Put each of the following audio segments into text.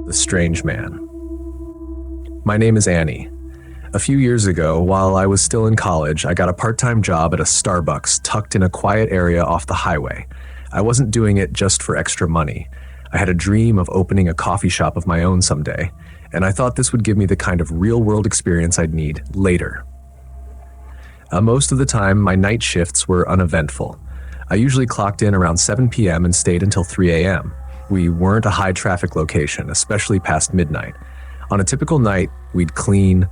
The Strange Man. My name is Annie. A few years ago, while I was still in college, I got a part-time job at a Starbucks tucked in a quiet area off the highway. I wasn't doing it just for extra money. I had a dream of opening a coffee shop of my own someday, and I thought this would give me the kind of real-world experience I'd need later. Most of the time, my night shifts were uneventful. I usually clocked in around 7 p.m. and stayed until 3 a.m. We weren't a high-traffic location, especially past midnight. On a typical night, we'd clean,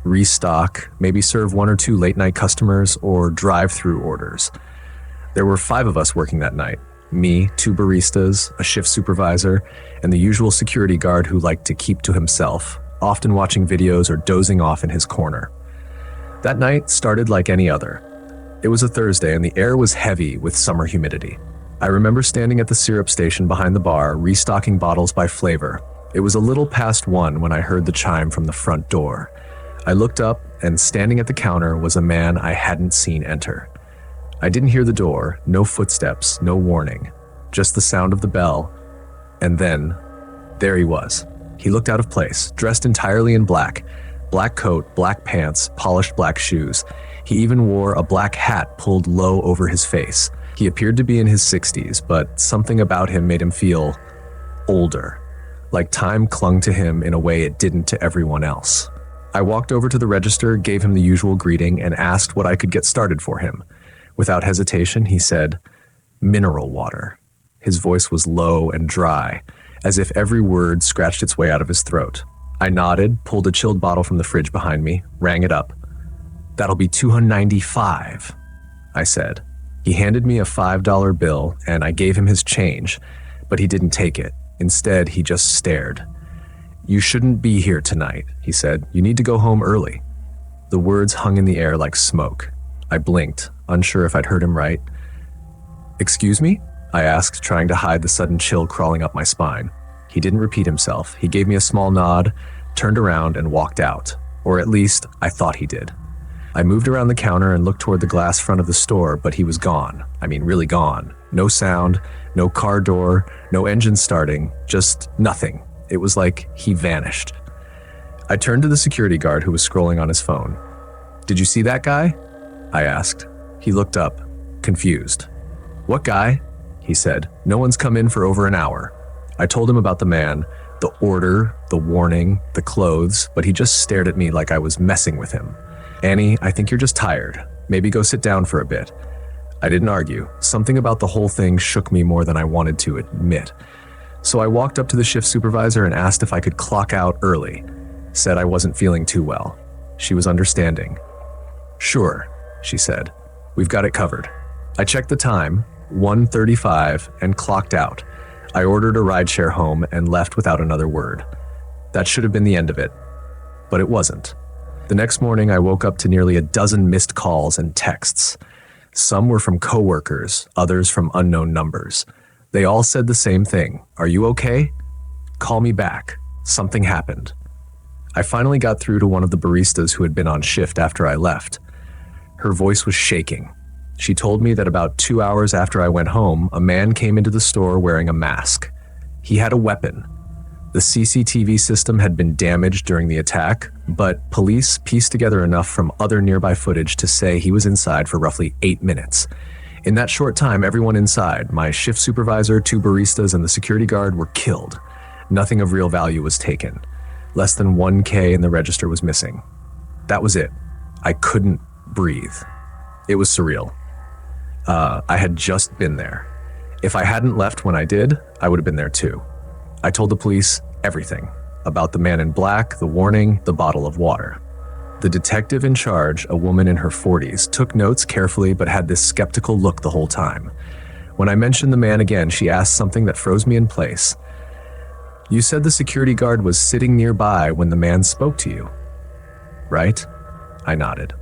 restock, maybe serve 1 or 2 late-night customers, or drive-through orders. There were 5 of us working that night. Me, 2 baristas, a shift supervisor, and the usual security guard who liked to keep to himself, often watching videos or dozing off in his corner. That night started like any other. It was a Thursday and the air was heavy with summer humidity. I remember standing at the syrup station behind the bar, restocking bottles by flavor. It was a little past 1 when I heard the chime from the front door. I looked up, and standing at the counter was a man I hadn't seen enter. I didn't hear the door, no footsteps, no warning, just the sound of the bell, and then, there he was. He looked out of place, dressed entirely in black. Black coat, black pants, polished black shoes. He even wore a black hat pulled low over his face. He appeared to be in his 60s, but something about him made him feel older, like time clung to him in a way it didn't to everyone else. I walked over to the register, gave him the usual greeting, and asked what I could get started for him. Without hesitation, he said, "Mineral water." His voice was low and dry, as if every word scratched its way out of his throat. I nodded, pulled a chilled bottle from the fridge behind me, rang it up. "That'll be $295, I said. He handed me a $5 bill, and I gave him his change, but he didn't take it. Instead, he just stared. "You shouldn't be here tonight," he said. "You need to go home early." The words hung in the air like smoke. I blinked, unsure if I'd heard him right. "Excuse me?" I asked, trying to hide the sudden chill crawling up my spine. He didn't repeat himself. He gave me a small nod, turned around, and walked out. Or at least, I thought he did. I moved around the counter and looked toward the glass front of the store, but he was gone. I mean, really gone. No sound, no car door, no engine starting, just nothing. It was like he vanished. I turned to the security guard who was scrolling on his phone. "Did you see that guy?" I asked. He looked up, confused. "What guy?" he said. "No one's come in for over an hour." I told him about the man, the order, the warning, the clothes, but he just stared at me like I was messing with him. "Annie, I think you're just tired. Maybe go sit down for a bit." I didn't argue. Something about the whole thing shook me more than I wanted to admit. So I walked up to the shift supervisor and asked if I could clock out early. Said I wasn't feeling too well. She was understanding. "Sure," she said. "We've got it covered." I checked the time, 1:35, and clocked out. I ordered a rideshare home and left without another word. That should have been the end of it, but it wasn't. The next morning, I woke up to nearly a dozen missed calls and texts. Some were from coworkers, others from unknown numbers. They all said the same thing. "Are you okay? Call me back. Something happened." I finally got through to one of the baristas who had been on shift after I left. Her voice was shaking. She told me that about 2 hours after I went home, a man came into the store wearing a mask. He had a weapon. The CCTV system had been damaged during the attack, but police pieced together enough from other nearby footage to say he was inside for roughly 8 minutes. In that short time, everyone inside, my shift supervisor, 2 baristas, and the security guard were killed. Nothing of real value was taken. Less than $1K in the register was missing. That was it. I couldn't breathe. It was surreal. I had just been there. If I hadn't left when I did, I would have been there too. I told the police everything about the man in black, the warning, the bottle of water. The detective in charge, a woman in her 40s, took notes carefully but had this skeptical look the whole time. When I mentioned the man again, she asked something that froze me in place. "You said the security guard was sitting nearby when the man spoke to you, right?" I nodded.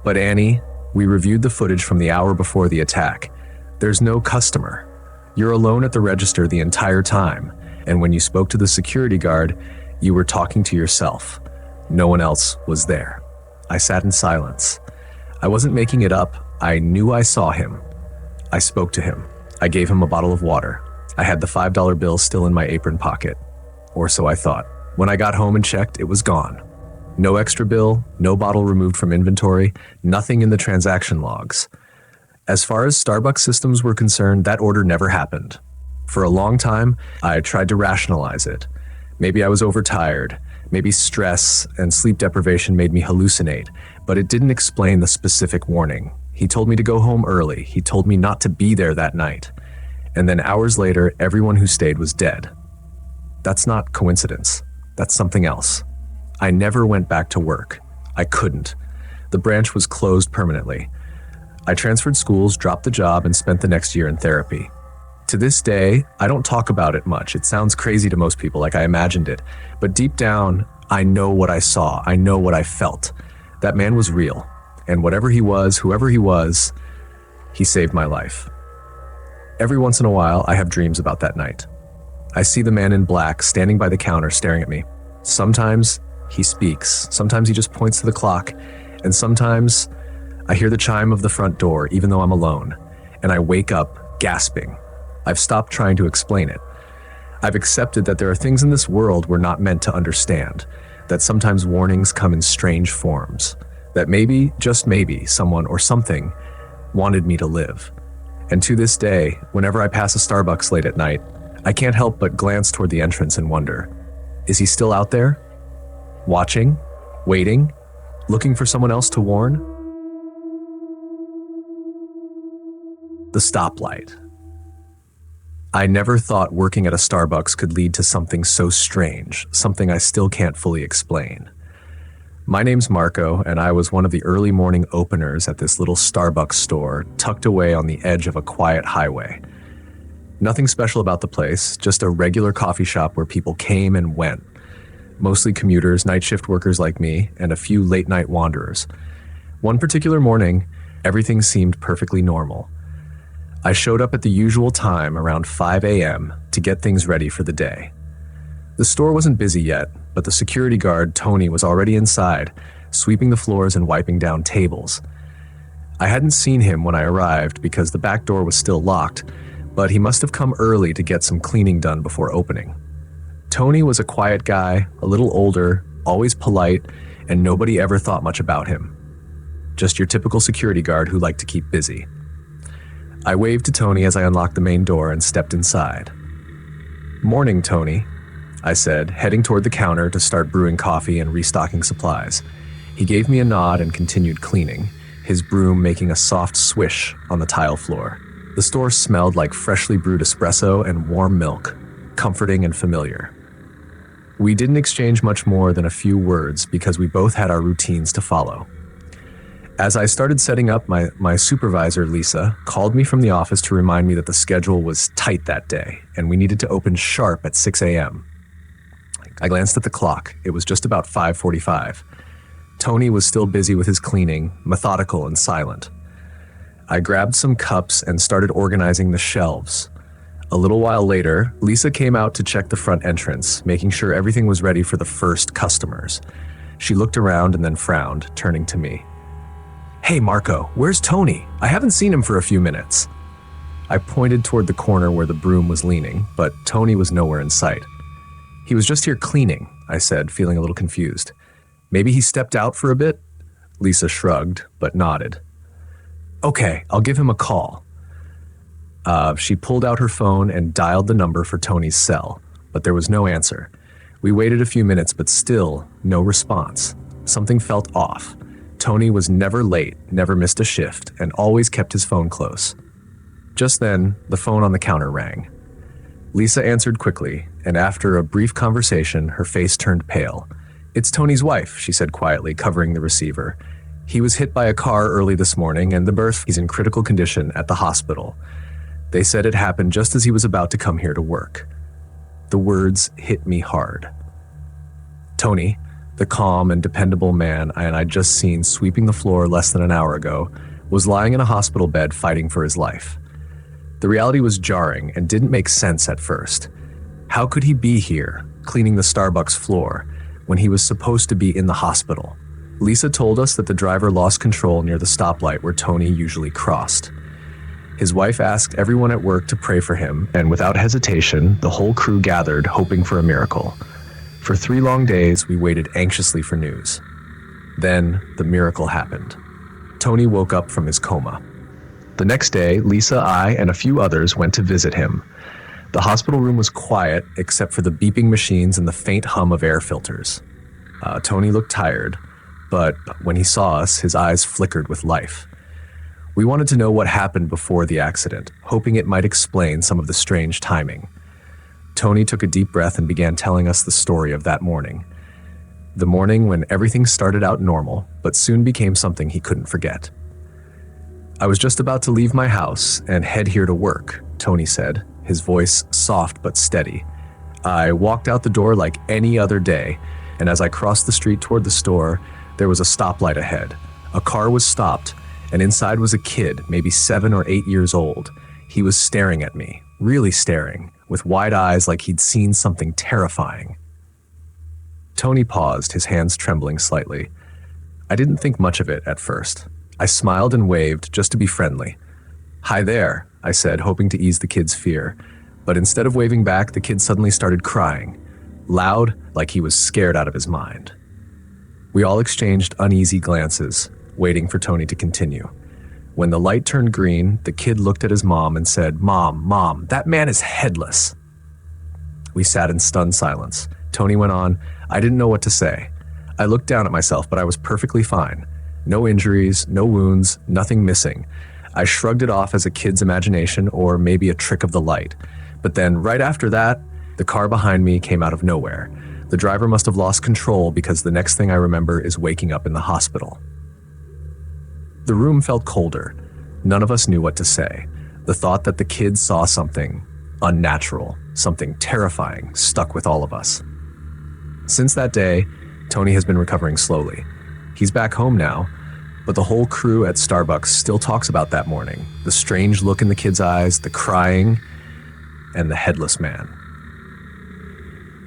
"But Annie, we reviewed the footage from the hour before the attack. There's no customer. You're alone at the register the entire time, and when you spoke to the security guard, you were talking to yourself. No one else was there." I sat in silence. I wasn't making it up. I knew I saw him. I spoke to him. I gave him a bottle of water. I had the $5 bill still in my apron pocket. or so I thought. When I got home and checked, it was gone. No extra bill, no bottle removed from inventory, nothing in the transaction logs. As far as Starbucks systems were concerned, that order never happened. For a long time, I tried to rationalize it. Maybe I was overtired. Maybe stress and sleep deprivation made me hallucinate, but it didn't explain the specific warning. He told me to go home early. He told me not to be there that night. And then hours later, everyone who stayed was dead. That's not coincidence. That's something else. I never went back to work. I couldn't. The branch was closed permanently. I transferred schools, dropped the job, and spent the next year in therapy. To this day, I don't talk about it much. It sounds crazy to most people, like I imagined it. But deep down, I know what I saw. I know what I felt. That man was real. And whatever he was, whoever he was, he saved my life. Every once in a while, I have dreams about that night. I see the man in black standing by the counter staring at me. Sometimes he speaks. Sometimes he just points to the clock. And sometimes I hear the chime of the front door, even though I'm alone. And I wake up gasping. I've stopped trying to explain it. I've accepted that there are things in this world we're not meant to understand, that sometimes warnings come in strange forms, that maybe, just maybe, someone or something wanted me to live. And to this day, whenever I pass a Starbucks late at night, I can't help but glance toward the entrance and wonder, is he still out there? Watching? Waiting? Looking for someone else to warn? The stoplight. I never thought working at a Starbucks could lead to something so strange, something I still can't fully explain. My name's Marco, and I was one of the early morning openers at this little Starbucks store tucked away on the edge of a quiet highway. Nothing special about the place, just a regular coffee shop where people came and went. Mostly commuters, night shift workers like me, and a few late-night wanderers. One particular morning, everything seemed perfectly normal. I showed up at the usual time, around 5 a.m., to get things ready for the day. The store wasn't busy yet, but the security guard, Tony, was already inside, sweeping the floors and wiping down tables. I hadn't seen him when I arrived because the back door was still locked, but he must have come early to get some cleaning done before opening. Tony was a quiet guy, a little older, always polite, and nobody ever thought much about him. Just your typical security guard who liked to keep busy. I waved to Tony as I unlocked the main door and stepped inside. "Morning, Tony," I said, heading toward the counter to start brewing coffee and restocking supplies. He gave me a nod and continued cleaning, his broom making a soft swish on the tile floor. The store smelled like freshly brewed espresso and warm milk, comforting and familiar. We didn't exchange much more than a few words because we both had our routines to follow. As I started setting up, my supervisor, Lisa, called me from the office to remind me that the schedule was tight that day, and we needed to open sharp at 6 a.m. I glanced at the clock. It was just about 5:45. Tony was still busy with his cleaning, methodical and silent. I grabbed some cups and started organizing the shelves. A little while later, Lisa came out to check the front entrance, making sure everything was ready for the first customers. She looked around and then frowned, turning to me. "Hey, Marco, where's Tony? I haven't seen him for a few minutes." I pointed toward the corner where the broom was leaning, but Tony was nowhere in sight. "He was just here cleaning," I said, feeling a little confused. "Maybe he stepped out for a bit?" Lisa shrugged, but nodded. "Okay, I'll give him a call." She pulled out her phone and dialed the number for Tony's cell, but there was no answer. We waited a few minutes, but still no response. Something felt off. Tony was never late, never missed a shift, and always kept his phone close. Just then, the phone on the counter rang. Lisa answered quickly, and after a brief conversation, her face turned pale. "It's Tony's wife," she said quietly, covering the receiver. "He was hit by a car early this morning, and he's in critical condition at the hospital. They said it happened just as he was about to come here to work." The words hit me hard. Tony, the calm and dependable man I'd just seen sweeping the floor less than an hour ago, was lying in a hospital bed fighting for his life. The reality was jarring and didn't make sense at first. How could he be here, cleaning the Starbucks floor, when he was supposed to be in the hospital? Lisa told us that the driver lost control near the stoplight where Tony usually crossed. His wife asked everyone at work to pray for him, and without hesitation, the whole crew gathered, hoping for a miracle. For 3 long days, we waited anxiously for news. Then, the miracle happened. Tony woke up from his coma. The next day, Lisa, I, and a few others went to visit him. The hospital room was quiet, except for the beeping machines and the faint hum of air filters. Tony looked tired, but when he saw us, his eyes flickered with life. We wanted to know what happened before the accident, hoping it might explain some of the strange timing. Tony took a deep breath and began telling us the story of that morning. The morning when everything started out normal, but soon became something he couldn't forget. "I was just about to leave my house and head here to work," Tony said, his voice soft but steady. "I walked out the door like any other day, and as I crossed the street toward the store, there was a stoplight ahead. A car was stopped, and inside was a kid, maybe 7 or 8 years old. He was staring at me, really staring, with wide eyes like he'd seen something terrifying." Tony paused, his hands trembling slightly. I didn't think much of it at first. I smiled and waved just to be friendly. "Hi there," I said, hoping to ease the kid's fear. But instead of waving back, the kid suddenly started crying, loud, like he was scared out of his mind. We all exchanged uneasy glances, waiting for Tony to continue. When the light turned green, the kid looked at his mom and said, Mom, that man is headless." We sat in stunned silence. Tony went on, "I didn't know what to say. I looked down at myself, but I was perfectly fine. No injuries, no wounds, nothing missing. I shrugged it off as a kid's imagination or maybe a trick of the light. But then, right after that, the car behind me came out of nowhere. The driver must have lost control because the next thing I remember is waking up in the hospital." The room felt colder. None of us knew what to say. The thought that the kid saw something unnatural, something terrifying, stuck with all of us. Since that day, Tony has been recovering slowly. He's back home now, but the whole crew at Starbucks still talks about that morning, the strange look in the kid's eyes, the crying, and the headless man.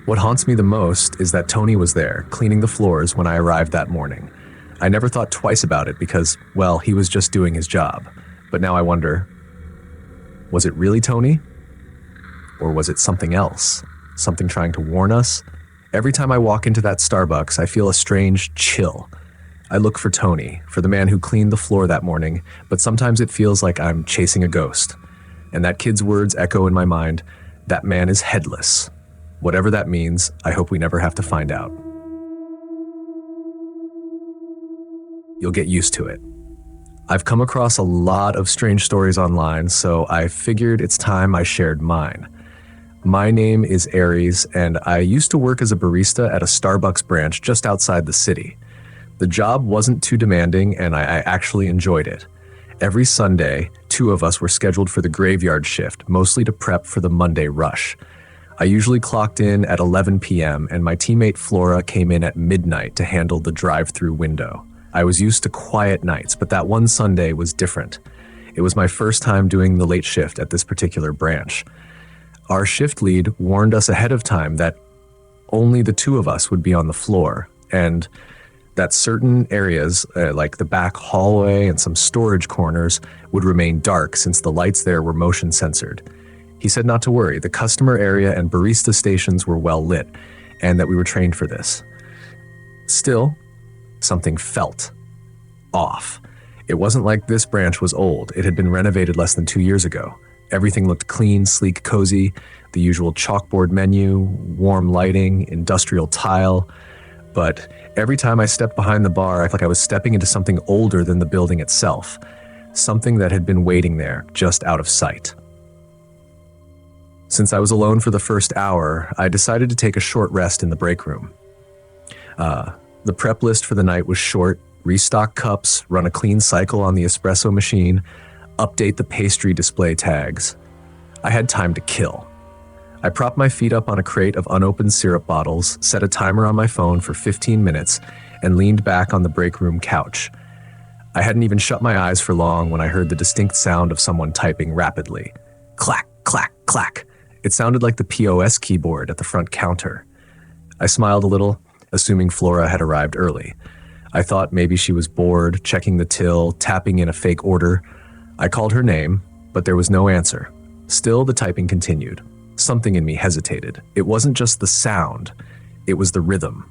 What haunts me the most is that Tony was there, cleaning the floors when I arrived that morning. I never thought twice about it because, well, he was just doing his job. But now I wonder, was it really Tony? Or was it something else? Something trying to warn us? Every time I walk into that Starbucks, I feel a strange chill. I look for Tony, for the man who cleaned the floor that morning, but sometimes it feels like I'm chasing a ghost. And that kid's words echo in my mind, "That man is headless." Whatever that means, I hope we never have to find out. You'll get used to it. I've come across a lot of strange stories online, so I figured it's time I shared mine. My name is Aries, and I used to work as a barista at a Starbucks branch just outside the city. The job wasn't too demanding, and I actually enjoyed it. Every Sunday, 2 of us were scheduled for the graveyard shift, mostly to prep for the Monday rush. I usually clocked in at 11 p.m., and my teammate Flora came in at midnight to handle the drive-through window. I was used to quiet nights, but that one Sunday was different. It was my first time doing the late shift at this particular branch. Our shift lead warned us ahead of time that only the 2 of us would be on the floor, and that certain areas, like the back hallway and some storage corners, would remain dark since the lights there were motion censored. He said not to worry, the customer area and barista stations were well lit, and that we were trained for this. Still, something felt off. It wasn't like this branch was old. It had been renovated less than 2 years ago. Everything looked clean, sleek, cozy, the usual chalkboard menu, warm lighting, industrial tile. But every time I stepped behind the bar, I felt like I was stepping into something older than the building itself, something that had been waiting there, just out of sight. Since I was alone for the first hour, I decided to take a short rest in the break room. The prep list for the night was short: restock cups, run a clean cycle on the espresso machine, update the pastry display tags. I had time to kill. I propped my feet up on a crate of unopened syrup bottles, set a timer on my phone for 15 minutes, and leaned back on the break room couch. I hadn't even shut my eyes for long when I heard the distinct sound of someone typing rapidly. Clack, clack, clack. It sounded like the POS keyboard at the front counter. I smiled a little, assuming Flora had arrived early. I thought maybe she was bored, checking the till, tapping in a fake order. I called her name, But there was no answer. Still, the typing continued. Something in me hesitated. It wasn't just the sound, it was the rhythm.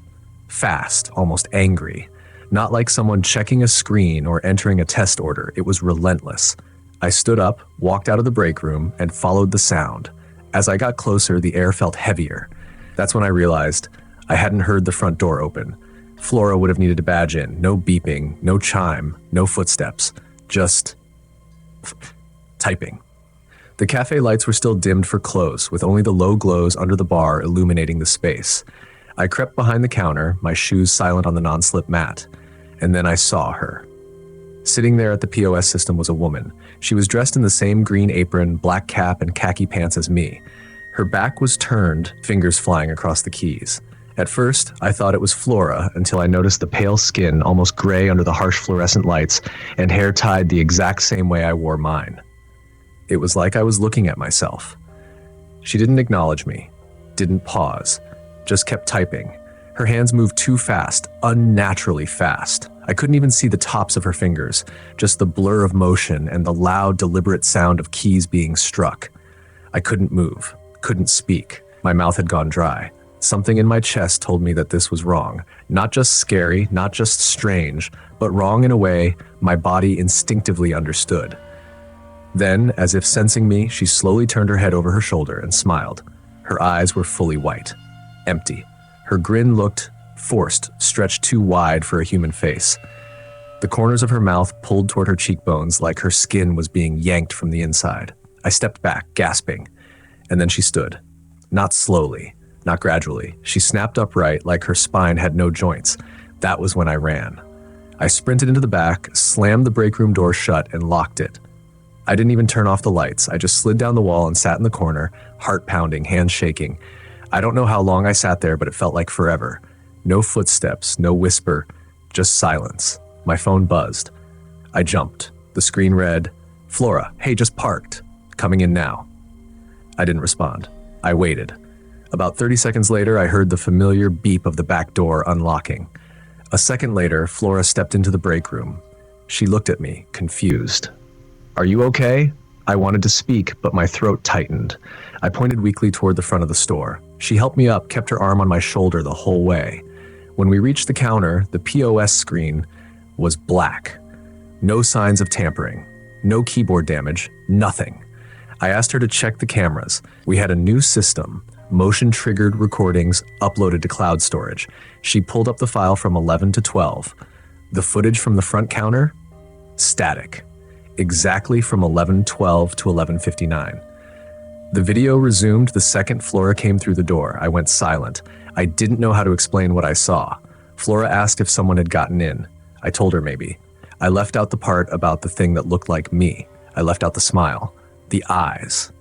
Fast, almost angry. Not like someone checking a screen or entering a test order. It was relentless. I stood up, walked out of the break room, and followed the sound. As I got closer, the air felt heavier. That's when I realized I hadn't heard the front door open. Flora would have needed to badge in. No beeping, no chime, no footsteps. Just typing. The cafe lights were still dimmed for close, with only the low glows under the bar illuminating the space. I crept behind the counter, my shoes silent on the non-slip mat, and then I saw her. Sitting there at the POS system was a woman. She was dressed in the same green apron, black cap, and khaki pants as me. Her back was turned, fingers flying across the keys. At first, I thought it was Flora until I noticed the pale skin, almost gray under the harsh fluorescent lights, and hair tied the exact same way I wore mine. It was like I was looking at myself. She didn't acknowledge me, didn't pause, just kept typing. Her hands moved too fast, unnaturally fast. I couldn't even see the tops of her fingers, just the blur of motion and the loud, deliberate sound of keys being struck. I couldn't move, couldn't speak. My mouth had gone dry. Something in my chest told me that this was wrong. Not just scary, not just strange, but wrong in a way my body instinctively understood. Then, as if sensing me, she slowly turned her head over her shoulder and smiled. Her eyes were fully white, empty. Her grin looked forced, stretched too wide for a human face. The corners of her mouth pulled toward her cheekbones like her skin was being yanked from the inside. I stepped back, gasping, and then she stood. Not slowly, not gradually. She snapped upright like her spine had no joints. That was when I ran. I sprinted into the back, slammed the break room door shut, and locked it. I didn't even turn off the lights. I just slid down the wall and sat in the corner, heart pounding, hands shaking. I don't know how long I sat there, but it felt like forever. No footsteps, no whisper, just silence. My phone buzzed. I jumped. The screen read, "Flora, hey, just parked. Coming in now." I didn't respond. I waited. About 30 seconds later, I heard the familiar beep of the back door unlocking. A second later, Flora stepped into the break room. She looked at me, confused. "Are you okay?" I wanted to speak, but my throat tightened. I pointed weakly toward the front of the store. She helped me up, kept her arm on my shoulder the whole way. When we reached the counter, the POS screen was black. No signs of tampering, no keyboard damage, nothing. I asked her to check the cameras. We had a new system, motion-triggered recordings uploaded to cloud storage. She pulled up the file from 11 to 12. The footage from the front counter? Static. Exactly from 11:12 to 11:59. The video resumed the second Flora came through the door. I went silent. I didn't know how to explain what I saw. Flora asked if someone had gotten in. I told her maybe. I left out the part about the thing that looked like me. I left out the smile, the eyes.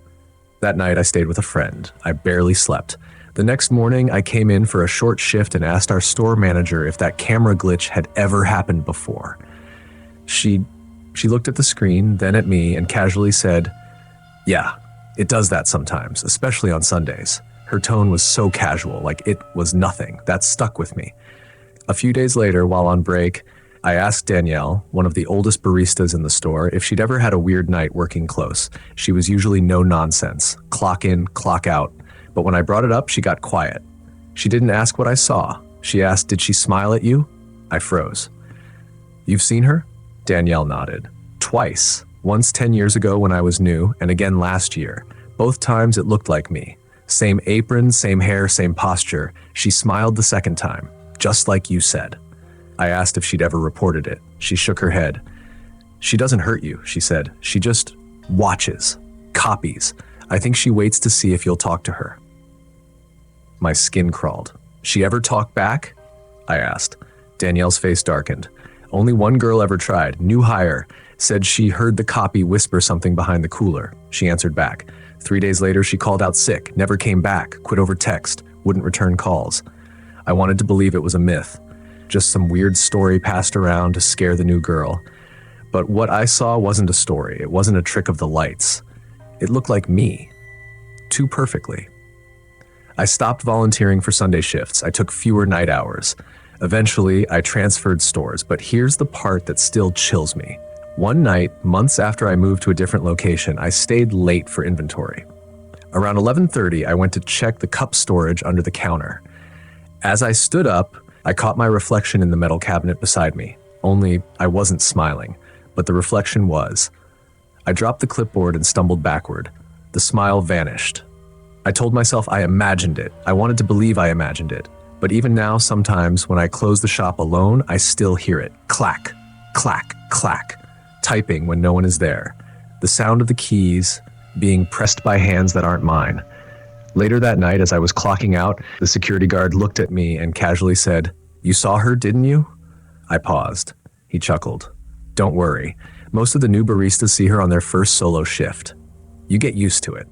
That night I stayed with a friend. I barely slept. The next morning I came in for a short shift and asked our store manager if that camera glitch had ever happened before. She looked at the screen, then at me, and casually said, "Yeah, it does that sometimes, especially on Sundays." Her tone was so casual, like it was nothing. That stuck with me. A few days later, while on break, I asked Danielle, one of the oldest baristas in the store, if she'd ever had a weird night working close. She was usually no nonsense, clock in, clock out. But when I brought it up, she got quiet. She didn't ask what I saw. She asked, "Did she smile at you?" I froze. "You've seen her?" Danielle nodded. "Twice. Once 10 years ago when I was new, and again last year. Both times it looked like me. Same apron, same hair, same posture. She smiled the second time, just like you said." I asked if she'd ever reported it. She shook her head. "She doesn't hurt you," she said. "She just watches, copies. I think she waits to see if you'll talk to her." My skin crawled. "She ever talk back?" I asked. Danielle's face darkened. "Only one girl ever tried, new hire, said she heard the copy whisper something behind the cooler." She answered back. 3 days later, she called out sick, never came back, quit over text, wouldn't return calls. I wanted to believe it was a myth, just some weird story passed around to scare the new girl. But what I saw wasn't a story. It wasn't a trick of the lights. It looked like me, too perfectly. I stopped volunteering for Sunday shifts. I took fewer night hours. Eventually, I transferred stores, but here's the part that still chills me. One night, months after I moved to a different location, I stayed late for inventory. Around 11:30, I went to check the cup storage under the counter. As I stood up, I caught my reflection in the metal cabinet beside me. Only I wasn't smiling, but the reflection was. I dropped the clipboard and stumbled backward. The smile vanished. I told myself I imagined it. I wanted to believe I imagined it. But even now, sometimes when I close the shop alone, I still hear it. Clack, clack, clack. Typing when no one is there. The sound of the keys being pressed by hands that aren't mine. Later that night, as I was clocking out, the security guard looked at me and casually said, "You saw her, didn't you?" I paused. He chuckled. "Don't worry. Most of the new baristas see her on their first solo shift. You get used to it."